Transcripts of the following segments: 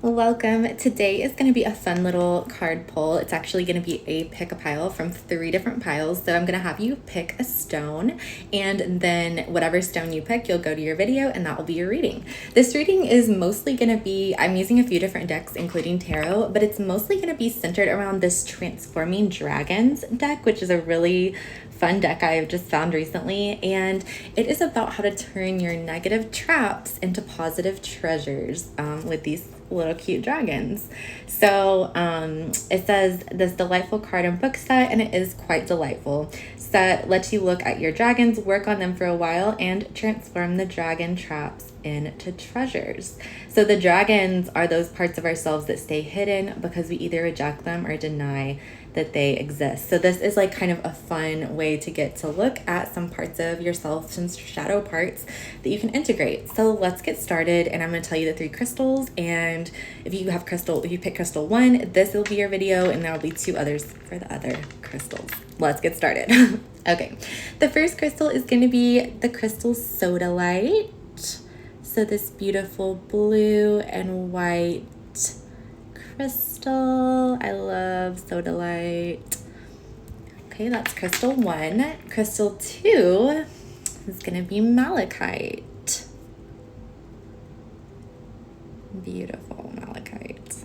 Welcome. Today is going to be a fun little card pull. It's actually going to be a pick a pile from 3 different piles. So I'm going to have you pick a stone, and then whatever stone you pick, you'll go to your video and that will be your reading. This reading is mostly going to be, I'm using a few different decks, including tarot, but it's mostly going to be centered around this Transforming Dragons deck, which is a really fun deck I've just found recently, and it is about how to turn your negative traps into positive treasures with these little cute dragons. So it says this delightful card and book set, and it is quite delightful. Set lets you look at your dragons, work on them for a while, and transform the dragon traps into treasures. So the dragons are those parts of ourselves that stay hidden because we either reject them or deny that they exist. So this is like kind of a fun way to get to look at some parts of yourself, some shadow parts that you can integrate. So let's get started, and I'm going to tell you the 3 crystals, and if you pick crystal 1, this will be your video, and there will be 2 others for the other crystals. Let's get started. Okay, the first crystal is going to be the crystal Sodalite. So this beautiful blue and white crystal. I love Sodalite. Okay, that's crystal 1. Crystal 2 is going to be Malachite. Beautiful Malachite.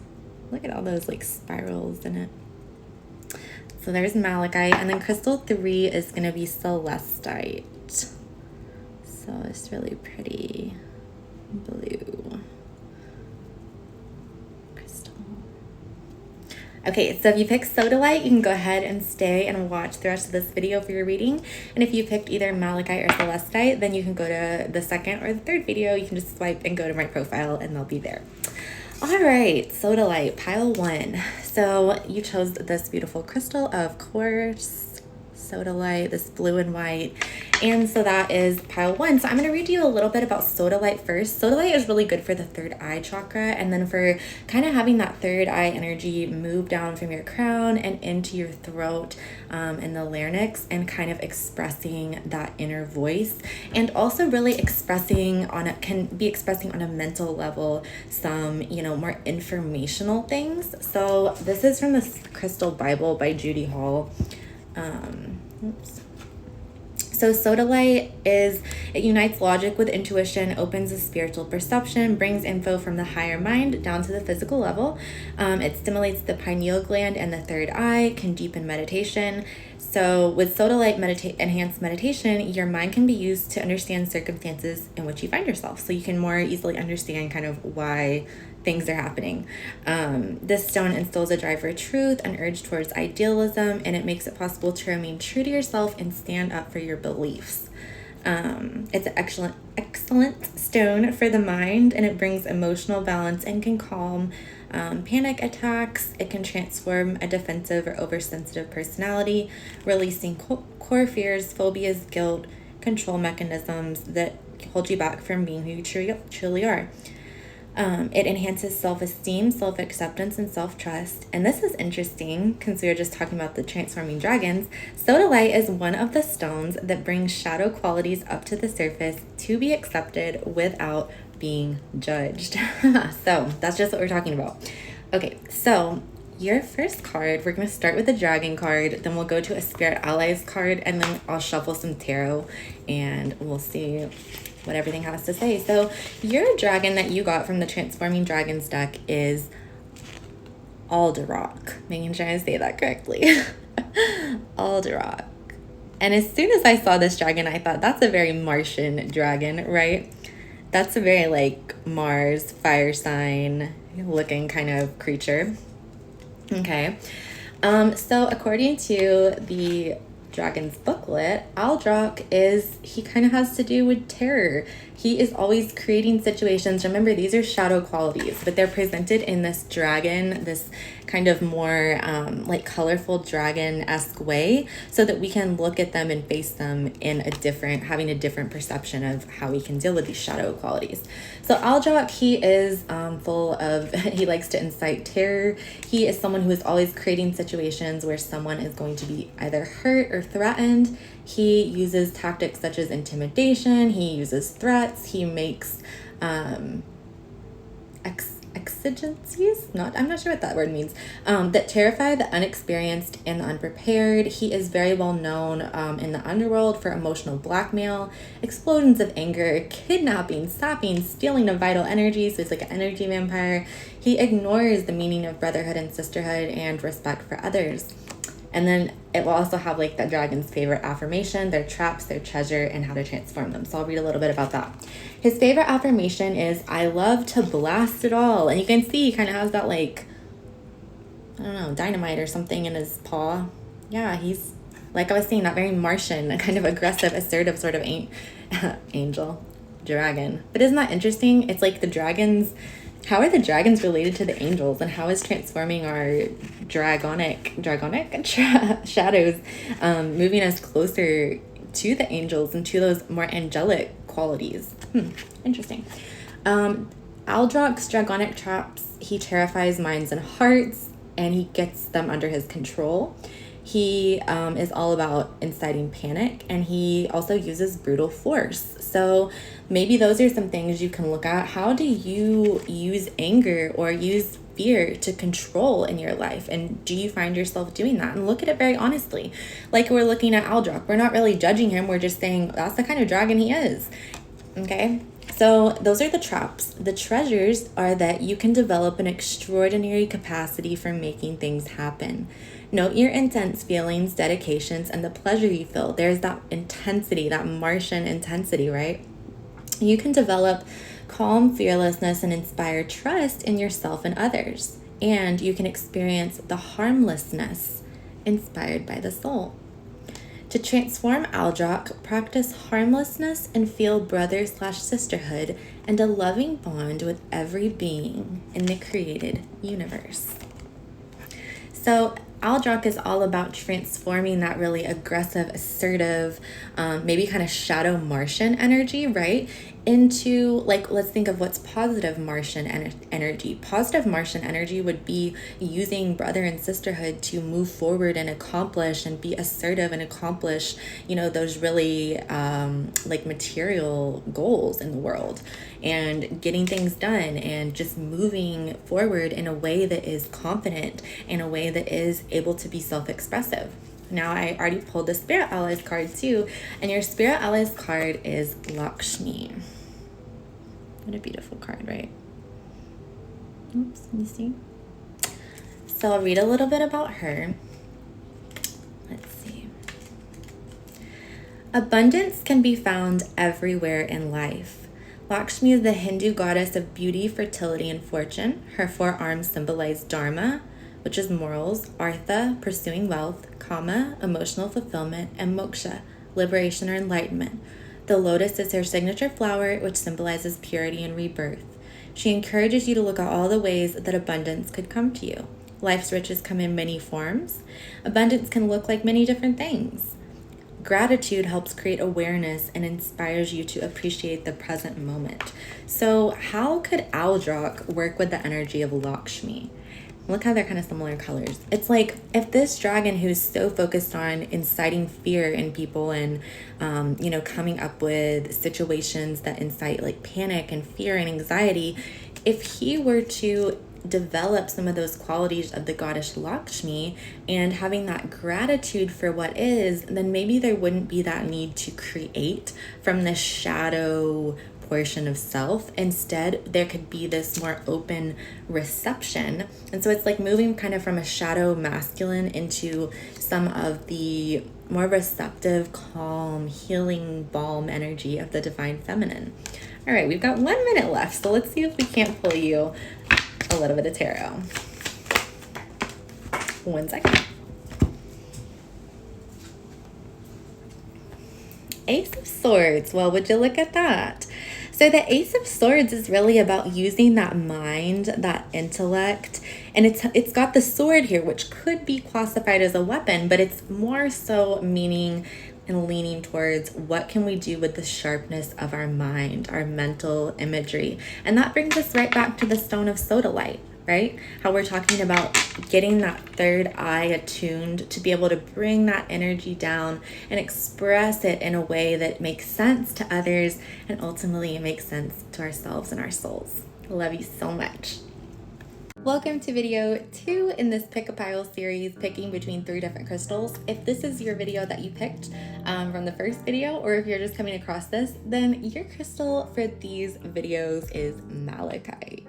Look at all those like spirals in it. So there's Malachite, and then crystal 3 is going to be Celestite. So it's really pretty blue crystal. Okay, so if you pick Sodalite, you can go ahead and stay and watch the rest of this video for your reading. And if you picked either Malachite or Celestite, then you can go to the second or the third video. You can just swipe and go to my profile and they'll be there. All right, Sodalite, pile 1. So you chose this beautiful crystal, of course, Sodalite, this blue and white. And so that is pile 1. So I'm going to read you a little bit about Sodalite first. Sodalite is really good for the 3rd eye chakra, and then for kind of having that 3rd eye energy move down from your crown and into your throat and the larynx, and kind of expressing that inner voice, and also really can be expressing on a mental level some, more informational things. So this is from the Crystal Bible by Judy Hall. So Sodalite it unites logic with intuition, opens a spiritual perception, brings info from the higher mind down to the physical level. It stimulates the pineal gland and the 3rd eye, can deepen meditation. So with Sodalite enhanced meditation, your mind can be used to understand circumstances in which you find yourself. So you can more easily understand kind of why things are happening. This stone instills a drive for truth, an urge towards idealism, and it makes it possible to remain true to yourself and stand up for your beliefs. It's an excellent stone for the mind, and it brings emotional balance and can calm panic attacks. It can transform a defensive or oversensitive personality, releasing core fears, phobias, guilt, control mechanisms that hold you back from being who you truly are. It enhances self-esteem, self-acceptance, and self-trust. And this is interesting because we were just talking about the Transforming Dragons. Sodalite is one of the stones that brings shadow qualities up to the surface to be accepted without being judged. So that's just what we're talking about. Okay, so your first card, we're going to start with the dragon card, then we'll go to a Spirit Allies card, and then I'll shuffle some tarot and we'll see what everything has to say. So your dragon that you got from the Transforming Dragons deck is Alderock. Making sure I say that correctly. Alderock. And as soon as I saw this dragon, I thought that's a very Martian dragon, right? That's a very like Mars, fire sign looking kind of creature. Okay. So according to the Dragon's booklet, Aldrock he kind of has to do with terror. He is always creating situations. Remember, these are shadow qualities, but they're presented in this dragon, this kind of more like colorful dragon-esque way, so that we can look at them and face them in having a different perception of how we can deal with these shadow qualities. So Aldrock, he is he likes to incite terror. He is someone who is always creating situations where someone is going to be either hurt or threatened. He uses tactics such as intimidation. He uses threats. He makes exigencies, I'm not sure what that word means, that terrify the unexperienced and the unprepared. He is very well known in the underworld for emotional blackmail, explosions of anger, kidnapping, sapping, stealing of vital energy. So he's like an energy vampire. He ignores the meaning of brotherhood and sisterhood and respect for others. And then it will also have like the dragon's favorite affirmation, their traps, their treasure, and how to transform them. So I'll read a little bit about that. His favorite affirmation is, I love to blast it all. And you can see he kind of has that like, I don't know, dynamite or something in his paw. Yeah, he's, like I was saying, that very Martian, kind of aggressive, assertive sort of angel, dragon. But isn't that interesting? It's like the dragons, how are the dragons related to the angels, and how is transforming our dragonic shadows moving us closer to the angels and to those more angelic qualities? Interesting. Aldroch's dragonic traps, he terrifies minds and hearts, and he gets them under his control. He is all about inciting panic, and he also uses brutal force. So maybe those are some things you can look at. How do you use anger or use fear to control in your life? And do you find yourself doing that? And look at it very honestly. Like we're looking at Aldroch. We're not really judging him. We're just saying that's the kind of dragon he is. Okay? So those are the traps. The treasures are that you can develop an extraordinary capacity for making things happen. Note your intense feelings, dedications, and the pleasure you feel. There's that intensity, that Martian intensity, right? You can develop calm fearlessness and inspire trust in yourself and others. And you can experience the harmlessness inspired by the soul. To transform Aldroch, practice harmlessness and feel brother/sisterhood and a loving bond with every being in the created universe. So Aldroch is all about transforming that really aggressive, assertive, maybe kind of shadow Martian energy, right? Into, like, let's think of what's positive Martian energy. Positive Martian energy would be using brother and sisterhood to move forward and accomplish and be assertive and accomplish, those really like material goals in the world, and getting things done and just moving forward in a way that is confident, in a way that is able to be self-expressive. Now, I already pulled the Spirit Allies card too, and your Spirit Allies card is Lakshmi. What a beautiful card, right? Oops, let me see. So I'll read a little bit about her. Let's see. Abundance can be found everywhere in life. Lakshmi is the Hindu goddess of beauty, fertility, and fortune. Her 4 arms symbolize Dharma, which is morals, Artha, pursuing wealth, Kama, emotional fulfillment, and Moksha, liberation or enlightenment. The lotus is her signature flower, which symbolizes purity and rebirth. She encourages you to look at all the ways that abundance could come to you. Life's riches come in many forms. Abundance can look like many different things. Gratitude helps create awareness and inspires you to appreciate the present moment. So how could Aldroch work with the energy of Lakshmi? Look how they're kind of similar colors. It's like if this dragon who's so focused on inciting fear in people and, coming up with situations that incite like panic and fear and anxiety, if he were to develop some of those qualities of the goddess Lakshmi and having that gratitude for what is, then maybe there wouldn't be that need to create from the shadow portion of self. Instead, there could be this more open reception. And so it's like moving kind of from a shadow masculine into some of the more receptive, calm, healing balm energy of the divine feminine. All right, we've got 1 minute left, so let's see if we can't pull you a little bit of tarot. 1 second. Ace of Swords. Well, would you look at that? So the Ace of Swords is really about using that mind, that intellect, and it's got the sword here, which could be classified as a weapon, but it's more so meaning and leaning towards what can we do with the sharpness of our mind, our mental imagery. And that brings us right back to the stone of Sodalite, right? How we're talking about getting that third eye attuned to be able to bring that energy down and express it in a way that makes sense to others and ultimately it makes sense to ourselves and our souls. I love you so much. Welcome to video 2 in this Pick a Pile series, picking between 3 different crystals. If this is your video that you picked from the first video, or if you're just coming across this, then your crystal for these videos is Malachite.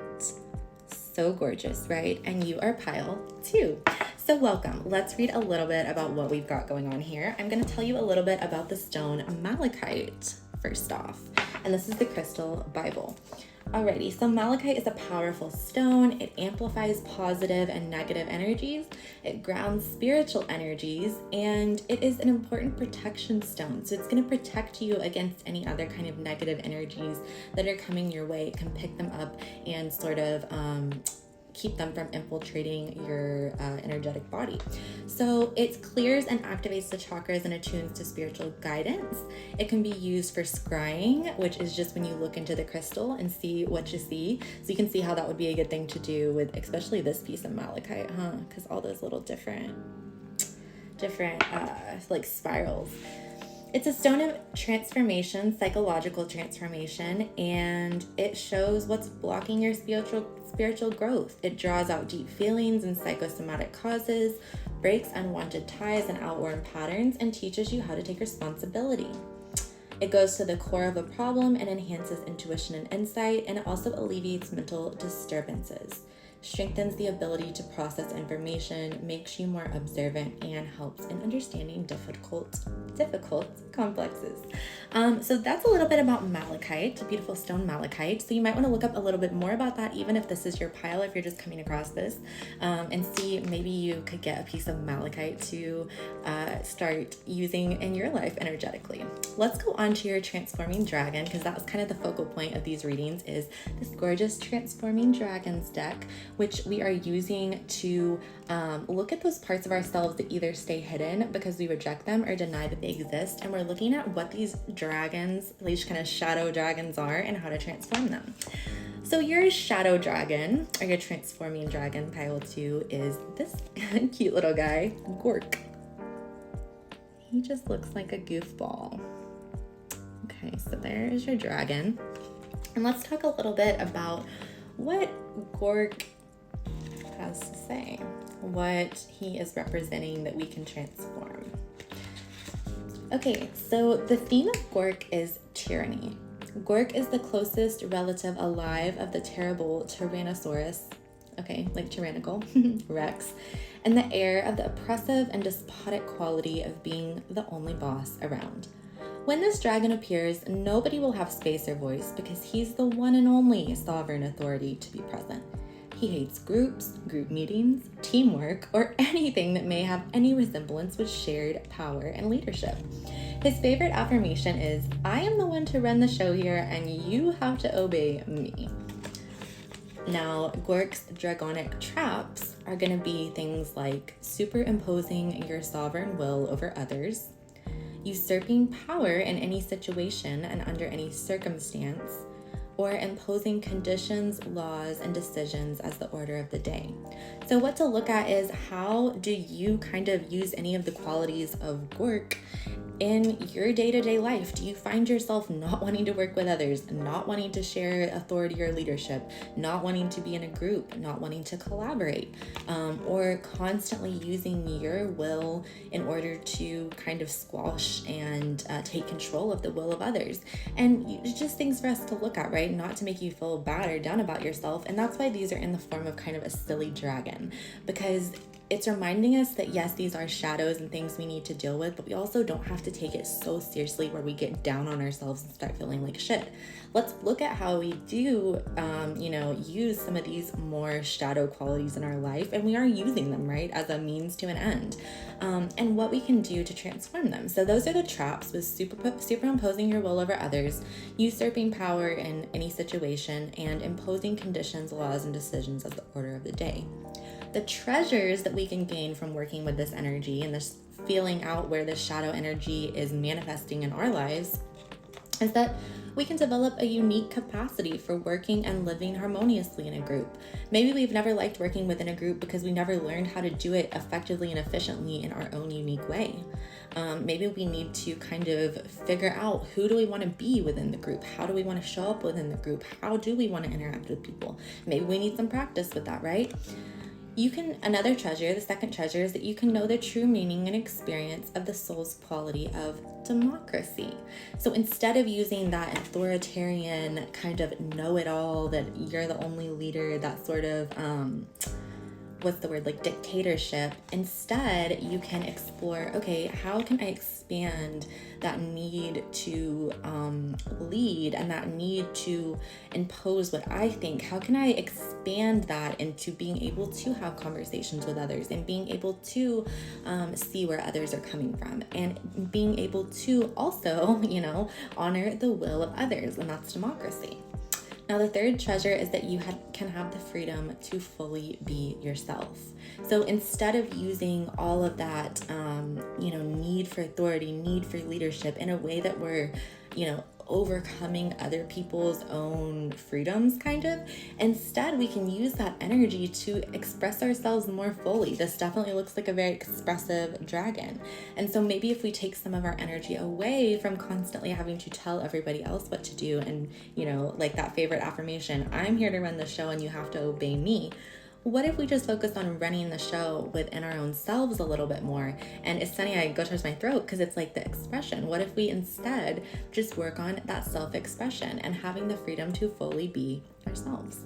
So gorgeous, right? And you are pile 2. So welcome. Let's read a little bit about what we've got going on here. I'm going to tell you a little bit about the stone Malachite first off, and this is the Crystal Bible. Alrighty, so Malachite is a powerful stone. It amplifies positive and negative energies. It grounds spiritual energies, and it is an important protection stone. So it's going to protect you against any other kind of negative energies that are coming your way. It can pick them up and sort of keep them from infiltrating your energetic body. So it clears and activates the chakras and attunes to spiritual guidance. It can be used for scrying, which is just when you look into the crystal and see what you see. So you can see how that would be a good thing to do with especially this piece of malachite, because all those little different like spirals. It's a stone of transformation, psychological transformation, and it shows what's blocking your spiritual growth. It draws out deep feelings and psychosomatic causes, breaks unwanted ties and outworn patterns, and teaches you how to take responsibility. It goes to the core of a problem and enhances intuition and insight, and it also alleviates mental disturbances, strengthens the ability to process information, makes you more observant, and helps in understanding difficult complexes. So that's a little bit about malachite, a beautiful stone malachite. So you might want to look up a little bit more about that, even if this is your pile, if you're just coming across this, and see maybe you could get a piece of malachite to start using in your life energetically. Let's go on to your transforming dragon, because that was kind of the focal point of these readings, is this gorgeous transforming dragons deck, which we are using to look at those parts of ourselves that either stay hidden because we reject them or deny that they exist. And we're looking at what these dragons, these kind of shadow dragons are, and how to transform them. So your shadow dragon, or your transforming dragon, pile 2, is this cute little guy, Gork. He just looks like a goofball. Okay, so there is your dragon. And let's talk a little bit about what Gork has to say, what he is representing that we can transform. Okay, so the theme of Gork is tyranny. Gork is the closest relative alive of the terrible Tyrannosaurus, okay, like tyrannical, Rex, and the heir of the oppressive and despotic quality of being the only boss around. When this dragon appears, nobody will have space or voice because he's the one and only sovereign authority to be present. He hates groups, group meetings, teamwork, or anything that may have any resemblance with shared power and leadership. His favorite affirmation is, "I am the one to run the show here and you have to obey me." Now, Gork's dragonic traps are going to be things like superimposing your sovereign will over others, usurping power in any situation and under any circumstance, or imposing conditions, laws, and decisions as the order of the day. So what to look at is, how do you kind of use any of the qualities of Gork in your day-to-day life? Do you find yourself not wanting to work with others, not wanting to share authority or leadership, not wanting to be in a group, not wanting to collaborate, or constantly using your will in order to kind of squash and take control of the will of others? And it's just things for us to look at, right? Not to make you feel bad or down about yourself. And that's why these are in the form of kind of a silly dragon, because it's reminding us that yes, these are shadows and things we need to deal with, but we also don't have to take it so seriously where we get down on ourselves and start feeling like shit. Let's look at how we do, use some of these more shadow qualities in our life, and we are using them, right, as a means to an end, and what we can do to transform them. So those are the traps, with superimposing your will over others, usurping power in any situation, and imposing conditions, laws, and decisions as the order of the day. The treasures that we can gain from working with this energy and this feeling out where this shadow energy is manifesting in our lives is that we can develop a unique capacity for working and living harmoniously in a group. Maybe we've never liked working within a group because we never learned how to do it effectively and efficiently in our own unique way. Maybe we need to kind of figure out, who do we want to be within the group? How do we want to show up within the group? How do we want to interact with people? Maybe we need some practice with that, right? Another treasure, the second treasure, is that you can know the true meaning and experience of the soul's quality of democracy. So instead of using that authoritarian kind of know-it-all, that you're the only leader, that sort of, like dictatorship, instead you can explore, okay, how can I expand that need to lead and that need to impose what I think? How can I expand that into being able to have conversations with others and being able to see where others are coming from, and being able to also, honor the will of others, and that's democracy. Now, the third treasure is that you can have the freedom to fully be yourself. So instead of using all of that, need for authority, need for leadership in a way that we're, overcoming other people's own freedoms, kind of, instead we can use that energy to express ourselves more fully. This definitely looks like a very expressive dragon. And so maybe if we take some of our energy away from constantly having to tell everybody else what to do, and, like that favorite affirmation, I'm here to run the show and you have to obey me. What if we just focus on running the show within our own selves a little bit more? And it's funny, I go towards my throat because it's like the expression. What if we instead just work on that self-expression and having the freedom to fully be ourselves?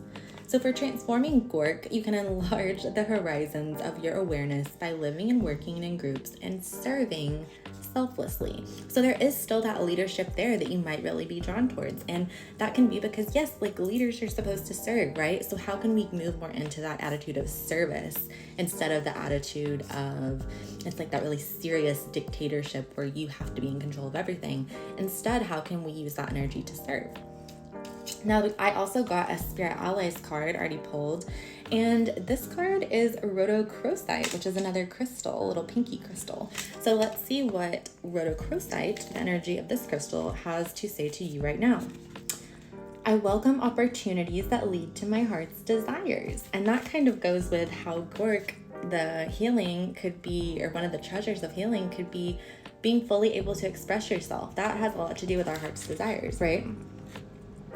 So for transforming Gork, you can enlarge the horizons of your awareness by living and working in groups and serving selflessly. So there is still that leadership there that you might really be drawn towards. And that can be because, yes, like leaders are supposed to serve, right? So how can we move more into that attitude of service instead of the attitude of, it's like that really serious dictatorship where you have to be in control of everything. Instead, how can we use that energy to serve? Now, I also got a Spirit Allies card already pulled, and this card is rhodochrosite, which is another crystal, a little pinky crystal. So let's see what rhodochrosite, the energy of this crystal, has to say to you right now. I welcome opportunities that lead to my heart's desires. And that kind of goes with how Gork, the healing could be, or one of the treasures of healing could be being fully able to express yourself. That has a lot to do with our heart's desires, right?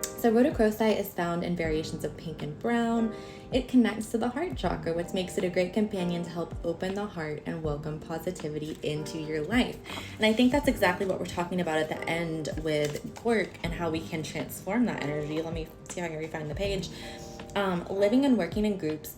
So rhodochrosite is found in variations of pink and brown. It connects to the heart chakra, which makes it a great companion to help open the heart and welcome positivity into your life. And I think that's exactly what we're talking about at the end with Gork and how we can transform that energy. Let me see if I can refine the page. Living and working in groups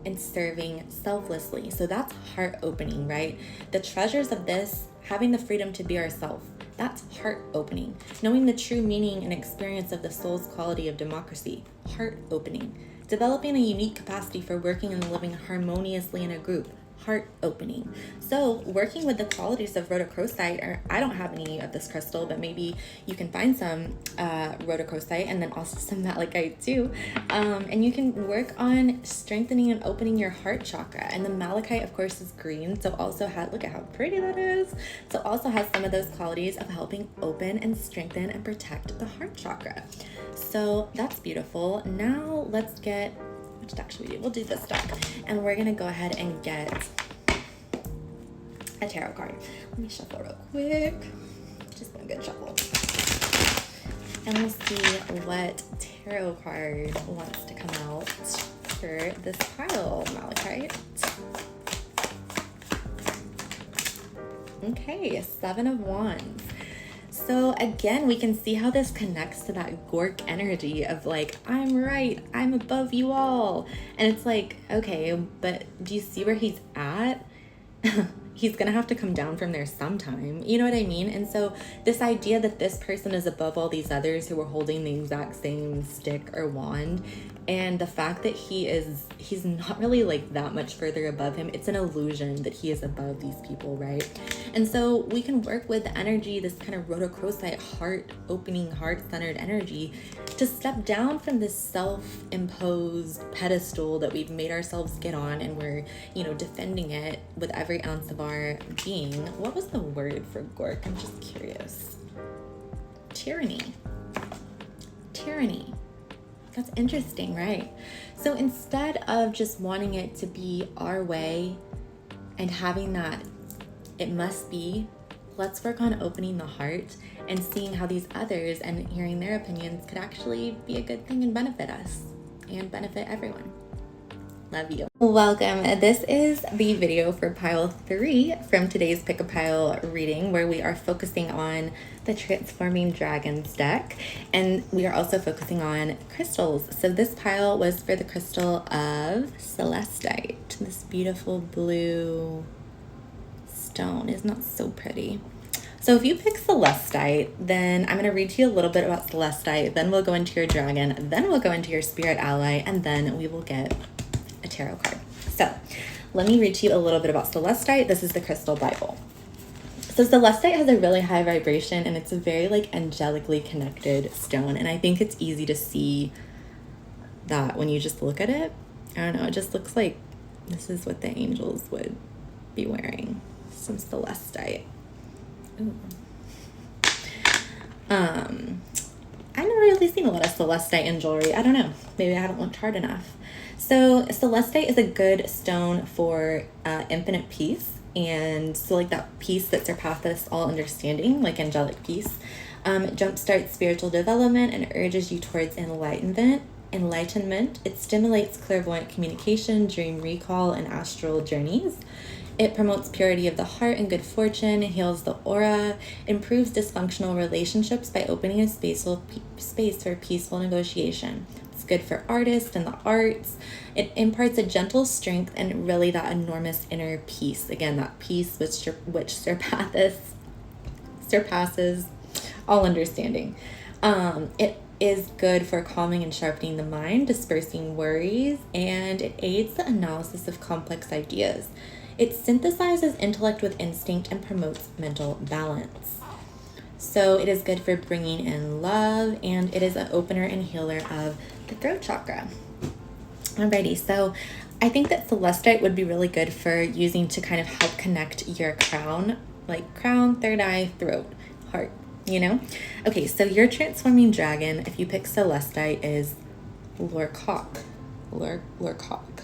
and serving selflessly. So that's heart opening, right? The treasures of this, having the freedom to be ourselves. That's heart opening. Knowing the true meaning and experience of the soul's quality of democracy. Heart opening. Developing a unique capacity for working and living harmoniously in a group. Heart opening. So working with the qualities of rhodochrosite, or I don't have any of this crystal, but maybe you can find some rhodochrosite and then also some malachite too. And you can work on strengthening and opening your heart chakra. And the malachite, of course, is green. So also look at how pretty that is. So also has some of those qualities of helping open and strengthen and protect the heart chakra. So that's beautiful. Now let's get, which deck should we do? We'll do this deck. And we're gonna go ahead and get a tarot card. Let me shuffle real quick. Just one good shuffle. And we'll see what tarot card wants to come out for this pile, Malachite. Okay, 7 of Wands. So again, we can see how this connects to that Gork energy of like, I'm right, I'm above you all. And it's like, okay, but do you see where he's at? He's gonna have to come down from there sometime. You know what I mean? And so this idea that this person is above all these others who are holding the exact same stick or wand, and the fact that he's not really like that much further above him, it's an illusion that he is above these people, right? And so we can work with the energy, this kind of rhodochrosite heart-opening, heart-centered energy, to step down from this self-imposed pedestal that we've made ourselves get on, and we're, defending it with every ounce of our being. What was the word for Gork? I'm just curious. Tyranny. That's interesting, right? So instead of just wanting it to be our way and having that it must be let's work on opening the heart and seeing how these others and hearing their opinions could actually be a good thing and benefit us and benefit everyone. Love you. Welcome. This is the video for pile 3 from today's Pick a Pile reading, where we are focusing on the Transforming Dragons deck, and we are also focusing on crystals. So this pile was for the crystal of Celestite, this beautiful blue stone. Isn't that so pretty? So if you pick Celestite, then I'm going to read to you a little bit about Celestite, then we'll go into your dragon, then we'll go into your spirit ally, and then we will get a tarot card. So let me read to you a little bit about Celestite. This is the Crystal Bible. So Celestite has a really high vibration, and it's a very angelically connected stone, and I think it's easy to see that when you just look at it. I don't know, it just looks like this is what the angels would be wearing, some Celestite. Ooh. I've never really seen a lot of Celestite in jewelry. I don't know, maybe I haven't looked hard enough. So Celestite is a good stone for infinite peace, and so that peace that surpasses all understanding, angelic peace. It jumpstarts spiritual development and urges you towards enlightenment. It stimulates clairvoyant communication, dream recall, and astral journeys. It promotes purity of the heart and good fortune, heals the aura, improves dysfunctional relationships by opening a space for peaceful negotiation. It's good for artists and the arts. It imparts a gentle strength and really that enormous inner peace. Again, that peace which surpasses all understanding. It is good for calming and sharpening the mind, dispersing worries, and it aids the analysis of complex ideas. It synthesizes intellect with instinct and promotes mental balance. So it is good for bringing in love, and it is an opener and healer of the throat chakra. Alrighty, so I think that Celestite would be really good for using to kind of help connect your crown, crown, third eye, throat, heart, Okay, so your Transforming Dragon, if you pick Celestite, is Lorcock. Lorcock.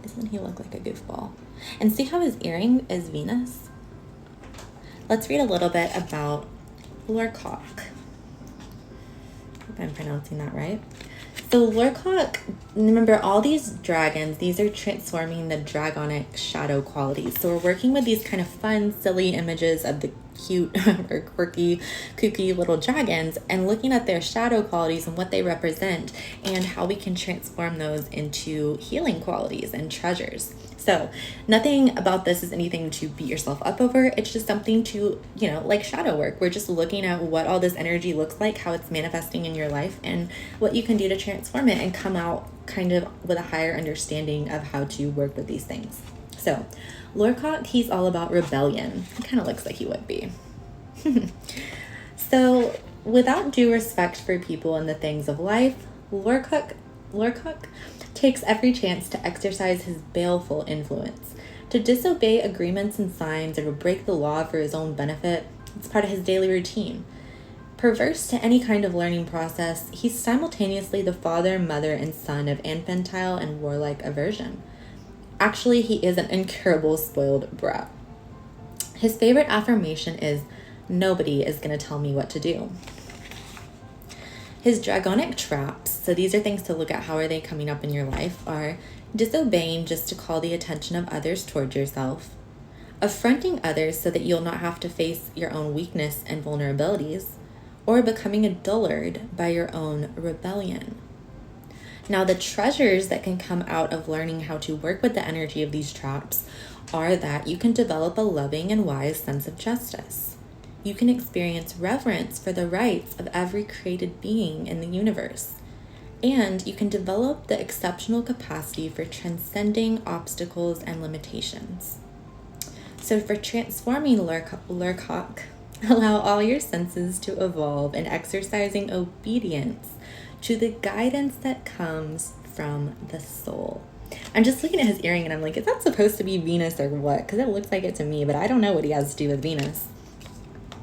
Doesn't he look like a goofball? And see how his earring is Venus? Let's read a little bit about Lorcock. Hope I'm pronouncing that right. So Lorcock, remember all these dragons, these are transforming the dragonic shadow qualities. So we're working with these kind of fun, silly images of the cute or quirky, kooky little dragons and looking at their shadow qualities and what they represent and how we can transform those into healing qualities and treasures. So nothing about this is anything to beat yourself up over. It's just something to, like shadow work. We're just looking at what all this energy looks like, how it's manifesting in your life, and what you can do to transform it and come out kind of with a higher understanding of how to work with these things. So Lorcock, he's all about rebellion. He kind of looks like he would be. So without due respect for people and the things of life, Lorcock takes every chance to exercise his baleful influence. To disobey agreements and signs or to break the law for his own benefit, it's part of his daily routine. Perverse to any kind of learning process, he's simultaneously the father, mother, and son of infantile and warlike aversion. Actually, he is an incurable spoiled brat. His favorite affirmation is, "Nobody is going to tell me what to do." His dragonic traps, so these are things to look at, how are they coming up in your life, are disobeying just to call the attention of others towards yourself, affronting others so that you'll not have to face your own weakness and vulnerabilities, or becoming a dullard by your own rebellion. Now, the treasures that can come out of learning how to work with the energy of these traps are that you can develop a loving and wise sense of justice. You can experience reverence for the rights of every created being in the universe. And you can develop the exceptional capacity for transcending obstacles and limitations. So for transforming Lorcock, allow all your senses to evolve in exercising obedience to the guidance that comes from the soul. I'm just looking at his earring and I'm like, is that supposed to be Venus or what? Because it looks like it to me, but I don't know what he has to do with Venus.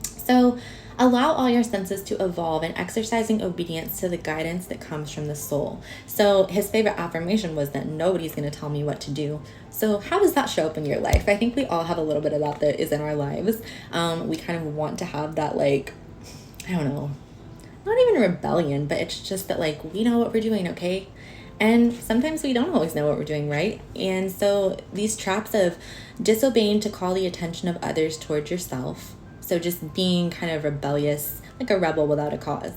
So Allow all your senses to evolve in exercising obedience to the guidance that comes from the soul. So his favorite affirmation was that nobody's going to tell me what to do. So how does that show up in your life? I think we all have a little bit of that is in our lives. We kind of want to have that, like, I don't know, not even rebellion, but it's just that, like, we know what we're doing, okay? And sometimes we don't always know what we're doing, right? And so these traps of disobeying to call the attention of others towards yourself. So just being kind of rebellious, like a rebel without a cause.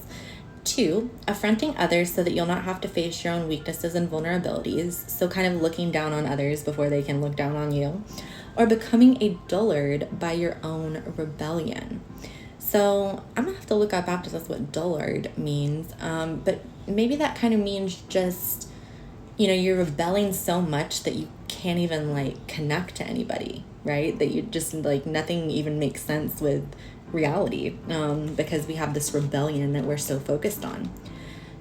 2, affronting others so that you'll not have to face your own weaknesses and vulnerabilities. So kind of looking down on others before they can look down on you. Or becoming a dullard by your own rebellion. So I'm gonna have to look up after this what dullard means. But maybe that kind of means just, you're rebelling so much that you can't even like connect to anybody, right? That you just like nothing even makes sense with reality, because we have this rebellion that we're so focused on.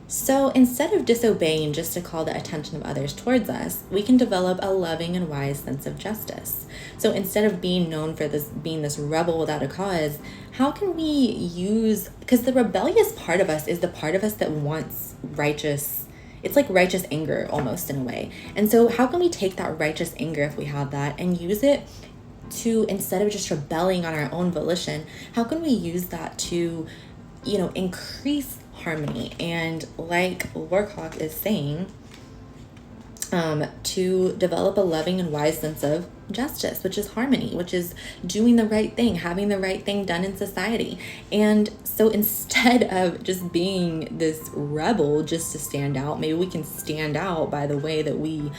So instead of disobeying just to call the attention of others towards us, we can develop a loving and wise sense of justice. So instead of being known for being this rebel without a cause, how can we use, because the rebellious part of us is the part of us that wants righteous, it's like righteous anger almost in a way. And so how can we take that righteous anger, if we have that, and use it to, instead of just rebelling on our own volition, how can we use that to, increase harmony? And like Lorcock is saying, to develop a loving and wise sense of justice, which is harmony, which is doing the right thing, having the right thing done in society. And so instead of just being this rebel just to stand out, maybe we can stand out by the way that we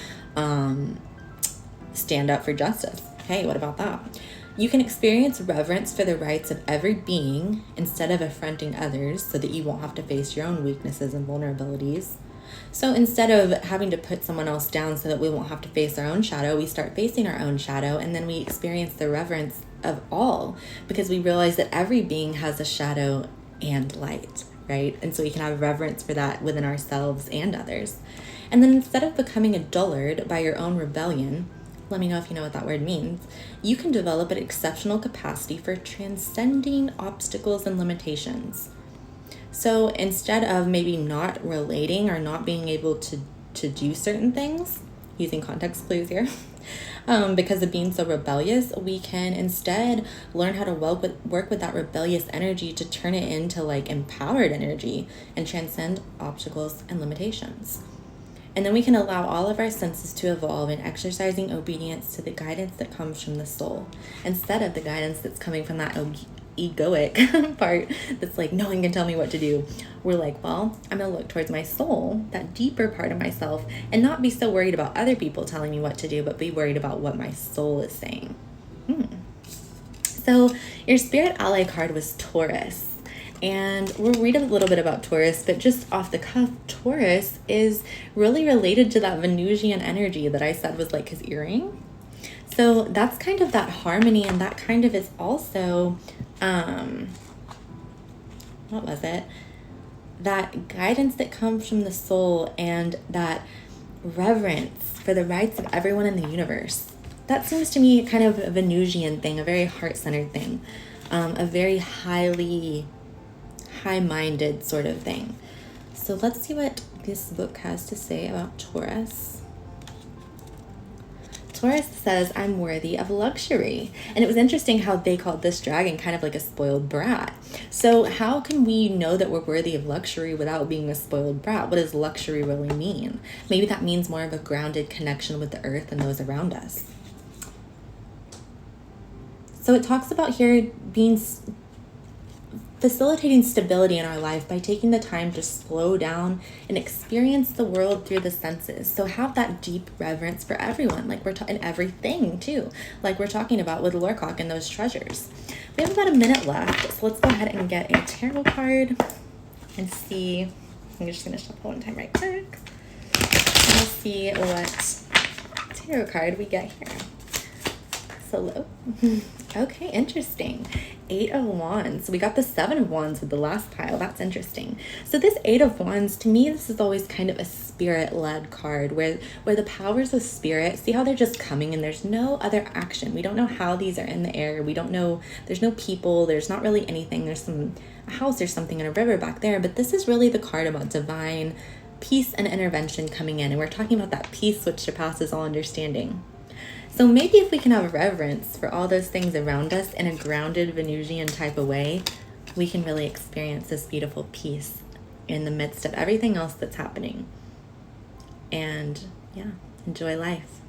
stand up for justice. Hey, what about that? You can experience reverence for the rights of every being instead of affronting others so that you won't have to face your own weaknesses and vulnerabilities. So instead of having to put someone else down so that we won't have to face our own shadow, we start facing our own shadow, and then we experience the reverence of all, because we realize that every being has a shadow and light, right? And so we can have reverence for that within ourselves and others. And then instead of becoming a dullard by your own rebellion, let me know if you know what that word means, you can develop an exceptional capacity for transcending obstacles and limitations. So instead of maybe not relating or not being able to do certain things, using context clues here, because of being so rebellious, we can instead learn how to work with that rebellious energy to turn it into like empowered energy and transcend obstacles and limitations. And then we can allow all of our senses to evolve in exercising obedience to the guidance that comes from the soul, instead of the guidance that's coming from that egoic part that's like, no one can tell me what to do. We're like, well, I'm gonna look towards my soul, that deeper part of myself, and not be so worried about other people telling me what to do, but be worried about what my soul is saying. So your spirit ally card was Taurus. And we'll read a little bit about Taurus, but just off the cuff, Taurus is really related to that Venusian energy that I said was like his earring. So that's kind of that harmony, and that kind of is also, what was it? That guidance that comes from the soul and that reverence for the rights of everyone in the universe. That seems to me kind of a Venusian thing, a very heart-centered thing, a very high-minded sort of thing. So let's see what this book has to say about Taurus. Taurus says, I'm worthy of luxury. And it was interesting how they called this dragon kind of like a spoiled brat. So how can we know that we're worthy of luxury without being a spoiled brat? What does luxury really mean? Maybe that means more of a grounded connection with the earth and those around us. So it talks about here being facilitating stability in our life by taking the time to slow down and experience the world through the senses. So have that deep reverence for everyone, like we're and everything too, like we're talking about with Lorcock and those treasures. We have about a minute left, so let's go ahead and get a tarot card and see. I'm just going to shuffle one time right quick. And we'll see what tarot card we get here. Solo. Okay, interesting. Eight of Wands. We got the Seven of Wands with the last pile. That's interesting. So this Eight of Wands, to me, this is always kind of a spirit-led card where the powers of spirit, see how they're just coming and there's no other action. We don't know how these are in the air. We don't know, there's no people, there's not really anything. There's a house or something in a river back there, but this is really the card about divine peace and intervention coming in. And we're talking about that peace which surpasses all understanding. So maybe if we can have reverence for all those things around us in a grounded Venusian type of way, we can really experience this beautiful peace in the midst of everything else that's happening. And yeah, enjoy life.